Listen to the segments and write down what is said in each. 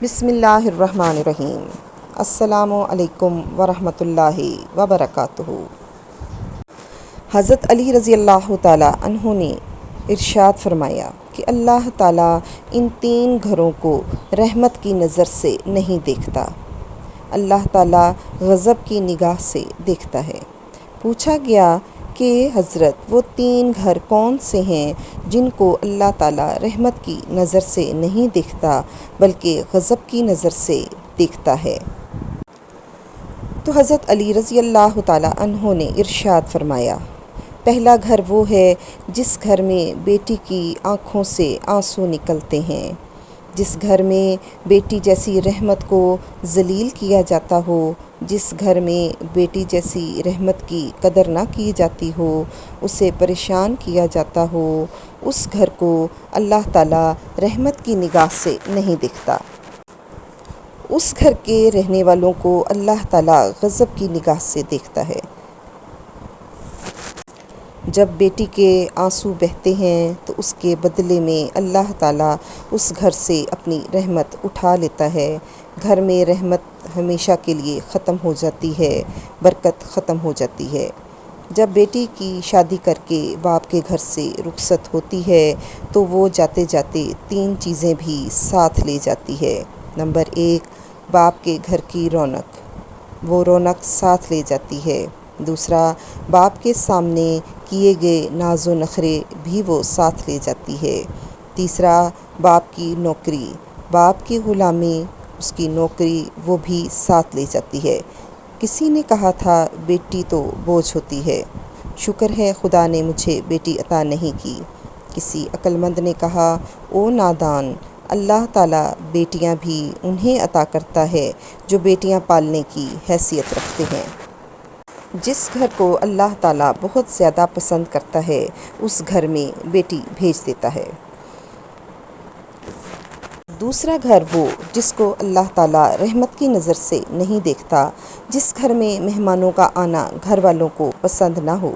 بسم اللہ الرحمن الرحیم۔ السلام علیکم ورحمۃ اللہ وبرکاتہ۔ حضرت علی رضی اللہ تعالیٰ عنہ نے ارشاد فرمایا کہ اللہ تعالیٰ ان تین گھروں کو رحمت کی نظر سے نہیں دیکھتا، اللہ تعالیٰ غضب کی نگاہ سے دیکھتا ہے۔ پوچھا گیا کہ حضرت وہ تین گھر کون سے ہیں جن کو اللہ تعالیٰ رحمت کی نظر سے نہیں دیکھتا بلکہ غضب کی نظر سے دیکھتا ہے؟ تو حضرت علی رضی اللہ تعالیٰ عنہ نے ارشاد فرمایا، پہلا گھر وہ ہے جس گھر میں بیٹی کی آنکھوں سے آنسو نکلتے ہیں، جس گھر میں بیٹی جیسی رحمت کو ذلیل کیا جاتا ہو، جس گھر میں بیٹی جیسی رحمت کی قدر نہ کی جاتی ہو، اسے پریشان کیا جاتا ہو، اس گھر کو اللہ تعالیٰ رحمت کی نگاہ سے نہیں دیکھتا۔ اس گھر کے رہنے والوں کو اللہ تعالیٰ غضب کی نگاہ سے دیکھتا ہے۔ جب بیٹی کے آنسو بہتے ہیں تو اس کے بدلے میں اللہ تعالیٰ اس گھر سے اپنی رحمت اٹھا لیتا ہے، گھر میں رحمت ہمیشہ کے لیے ختم ہو جاتی ہے، برکت ختم ہو جاتی ہے۔ جب بیٹی کی شادی کر کے باپ کے گھر سے رخصت ہوتی ہے تو وہ جاتے جاتے تین چیزیں بھی ساتھ لے جاتی ہے۔ نمبر 1، باپ کے گھر کی رونق، وہ رونق ساتھ لے جاتی ہے۔ دوسرا، باپ کے سامنے کیے گئے ناز و نخرے بھی وہ ساتھ لے جاتی ہے۔ تیسرا، باپ کی نوکری، باپ کی غلامی، اس کی نوکری وہ بھی ساتھ لے جاتی ہے۔ کسی نے کہا تھا بیٹی تو بوجھ ہوتی ہے، شکر ہے خدا نے مجھے بیٹی عطا نہیں کی۔ کسی عقل مند نے کہا، او نادان، اللہ تعالیٰ بیٹیاں بھی انہیں عطا کرتا ہے جو بیٹیاں پالنے کی حیثیت رکھتے ہیں۔ جس گھر کو اللہ تعالیٰ بہت زیادہ پسند کرتا ہے اس گھر میں بیٹی بھیج دیتا ہے۔ دوسرا گھر وہ جس کو اللہ تعالیٰ رحمت کی نظر سے نہیں دیکھتا، جس گھر میں مہمانوں کا آنا گھر والوں کو پسند نہ ہو،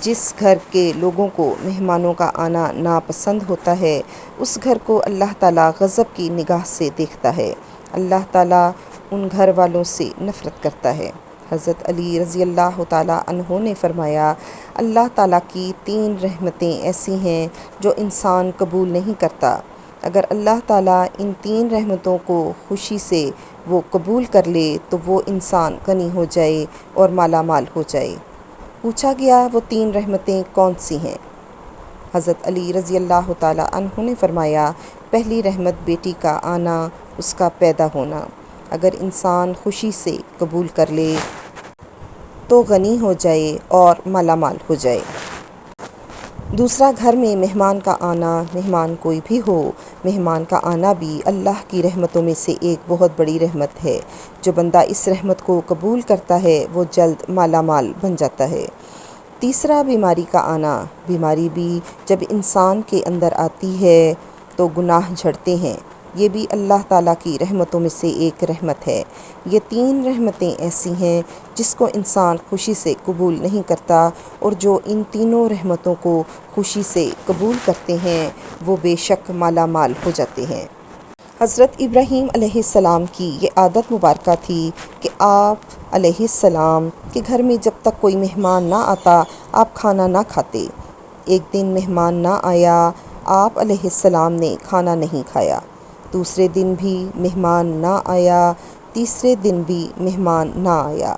جس گھر کے لوگوں کو مہمانوں کا آنا ناپسند ہوتا ہے، اس گھر کو اللہ تعالیٰ غضب کی نگاہ سے دیکھتا ہے۔ اللہ تعالیٰ ان گھر والوں سے نفرت کرتا ہے۔ حضرت علی رضی اللہ تعالیٰ عنہ نے فرمایا، اللہ تعالیٰ کی تین رحمتیں ایسی ہیں جو انسان قبول نہیں کرتا، اگر اللہ تعالیٰ ان تین رحمتوں کو خوشی سے وہ قبول کر لے تو وہ انسان غنی ہو جائے اور مالا مال ہو جائے۔ پوچھا گیا وہ تین رحمتیں کون سی ہیں؟ حضرت علی رضی اللہ تعالیٰ عنہ نے فرمایا، پہلی رحمت بیٹی کا آنا، اس کا پیدا ہونا، اگر انسان خوشی سے قبول کر لے تو غنی ہو جائے اور مالا مال ہو جائے۔ دوسرا، گھر میں مہمان کا آنا، مہمان کوئی بھی ہو، مہمان کا آنا بھی اللہ کی رحمتوں میں سے ایک بہت بڑی رحمت ہے۔ جو بندہ اس رحمت کو قبول کرتا ہے وہ جلد مالا مال بن جاتا ہے۔ تیسرا، بیماری کا آنا، بیماری بھی جب انسان کے اندر آتی ہے تو گناہ جھڑتے ہیں، یہ بھی اللہ تعالیٰ کی رحمتوں میں سے ایک رحمت ہے۔ یہ تین رحمتیں ایسی ہیں جس کو انسان خوشی سے قبول نہیں کرتا، اور جو ان تینوں رحمتوں کو خوشی سے قبول کرتے ہیں وہ بے شک مالا مال ہو جاتے ہیں۔ حضرت ابراہیم علیہ السلام کی یہ عادت مبارکہ تھی کہ آپ علیہ السلام کے گھر میں جب تک کوئی مہمان نہ آتا آپ کھانا نہ کھاتے۔ ایک دن مہمان نہ آیا، آپ علیہ السلام نے کھانا نہیں کھایا۔ دوسرے دن بھی مہمان نہ آیا، تیسرے دن بھی مہمان نہ آیا۔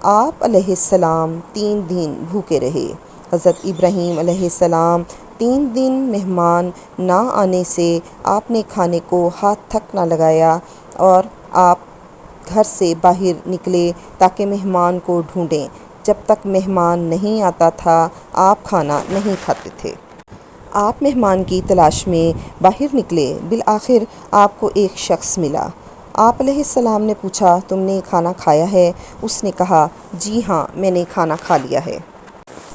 آپ علیہ السلام 3 دن بھوکے رہے۔ حضرت ابراہیم علیہ السلام 3 دن مہمان نہ آنے سے آپ نے کھانے کو ہاتھ تک نہ لگایا اور آپ گھر سے باہر نکلے تاکہ مہمان کو ڈھونڈیں۔ جب تک مہمان نہیں آتا تھا آپ کھانا نہیں کھاتے تھے۔ آپ مہمان کی تلاش میں باہر نکلے، بالآخر آپ کو ایک شخص ملا۔ آپ علیہ السلام نے پوچھا، تم نے کھانا کھایا ہے؟ اس نے کہا، جی ہاں میں نے کھانا کھا لیا ہے۔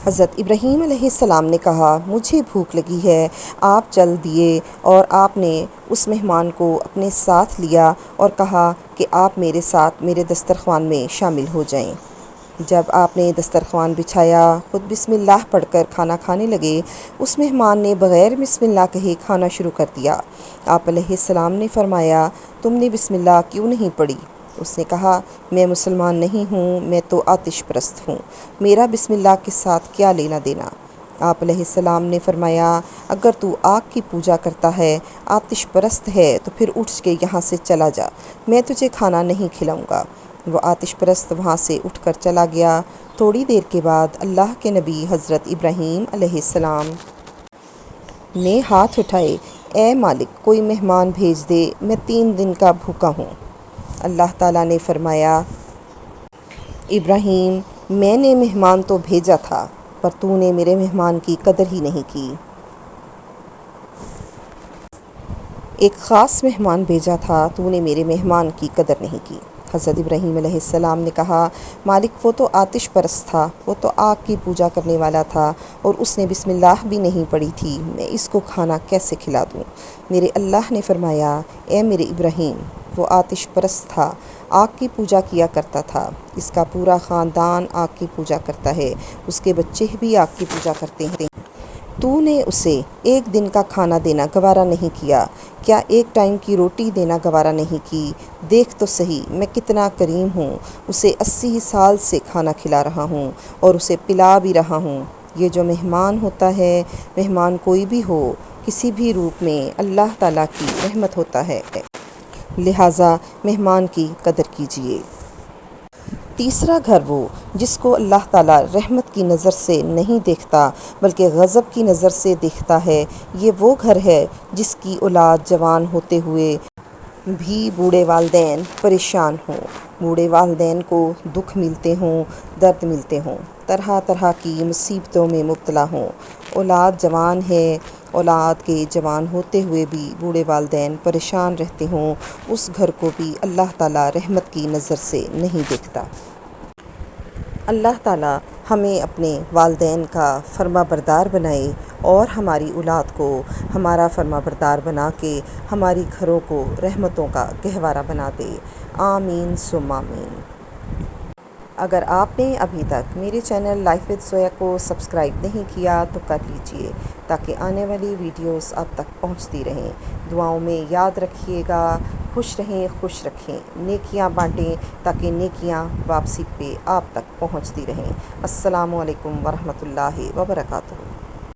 حضرت ابراہیم علیہ السلام نے کہا، مجھے بھوک لگی ہے۔ آپ چل دیے اور آپ نے اس مہمان کو اپنے ساتھ لیا اور کہا کہ آپ میرے ساتھ میرے دسترخوان میں شامل ہو جائیں۔ جب آپ نے دسترخوان بچھایا، خود بسم اللہ پڑھ کر کھانا کھانے لگے، اس مہمان نے بغیر بسم اللہ کہے کھانا شروع کر دیا۔ آپ علیہ السلام نے فرمایا، تم نے بسم اللہ کیوں نہیں پڑھی؟ اس نے کہا، میں مسلمان نہیں ہوں، میں تو آتش پرست ہوں، میرا بسم اللہ کے ساتھ کیا لینا دینا؟ آپ علیہ السلام نے فرمایا، اگر تو آگ کی پوجا کرتا ہے، آتش پرست ہے، تو پھر اٹھ کے یہاں سے چلا جا، میں تجھے کھانا نہیں کھلاؤں گا۔ وہ آتش پرست وہاں سے اٹھ کر چلا گیا۔ تھوڑی دیر کے بعد اللہ کے نبی حضرت ابراہیم علیہ السلام نے ہاتھ اٹھائے، اے مالک، کوئی مہمان بھیج دے، میں 3 دن کا بھوکا ہوں۔ اللہ تعالیٰ نے فرمایا، ابراہیم، میں نے مہمان تو بھیجا تھا، پر تو نے میرے مہمان کی قدر ہی نہیں کی۔ ایک خاص مہمان بھیجا تھا، تو نے میرے مہمان کی قدر نہیں کی۔ حضرت ابراہیم علیہ السلام نے کہا، مالک، وہ تو آتش پرست تھا، وہ تو آگ کی پوجا کرنے والا تھا، اور اس نے بسم اللہ بھی نہیں پڑھی تھی، میں اس کو کھانا کیسے کھلا دوں؟ میرے اللہ نے فرمایا، اے میرے ابراہیم، وہ آتش پرست تھا، آگ کی پوجا کیا کرتا تھا، اس کا پورا خاندان آگ کی پوجا کرتا ہے، اس کے بچے بھی آگ کی پوجا کرتے ہیں۔ تو نے اسے ایک دن کا کھانا دینا گوارا نہیں کیا، کیا ایک ٹائم کی روٹی دینا گوارا نہیں کی؟ دیکھ تو صحیح میں کتنا کریم ہوں، اسے 80 سال سے کھانا کھلا رہا ہوں اور اسے پلا بھی رہا ہوں۔ یہ جو مہمان ہوتا ہے، مہمان کوئی بھی ہو، کسی بھی روپ میں، اللہ تعالیٰ کی رحمت ہوتا ہے، لہٰذا مہمان کی قدر کیجیے۔ تیسرا گھر وہ جس کو اللہ تعالیٰ رحمت کی نظر سے نہیں دیکھتا بلکہ غضب کی نظر سے دیکھتا ہے، یہ وہ گھر ہے جس کی اولاد جوان ہوتے ہوئے بھی بوڑھے والدین پریشان ہوں، بوڑھے والدین کو دکھ ملتے ہوں، درد ملتے ہوں، طرح طرح کی مصیبتوں میں مبتلا ہوں۔ اولاد جوان ہے، اولاد کے جوان ہوتے ہوئے بھی بوڑھے والدین پریشان رہتے ہوں، اس گھر کو بھی اللہ تعالیٰ رحمت کی نظر سے نہیں دیکھتا۔ اللہ تعالیٰ ہمیں اپنے والدین کا فرما بردار بنائے اور ہماری اولاد کو ہمارا فرما بردار بنا کے ہماری گھروں کو رحمتوں کا گہوارہ بنا دے، آمین ثم آمین۔ اگر آپ نے ابھی تک میرے چینل لائف وتھ زویا کو سبسکرائب نہیں کیا تو کر لیجئے، تاکہ آنے والی ویڈیوز آپ تک پہنچتی رہیں۔ دعاؤں میں یاد رکھیے گا، خوش رہیں، خوش رکھیں، نیکیاں بانٹیں تاکہ نیکیاں واپسی پہ آپ تک پہنچتی رہیں۔ السلام علیکم ورحمۃ اللہ وبرکاتہ۔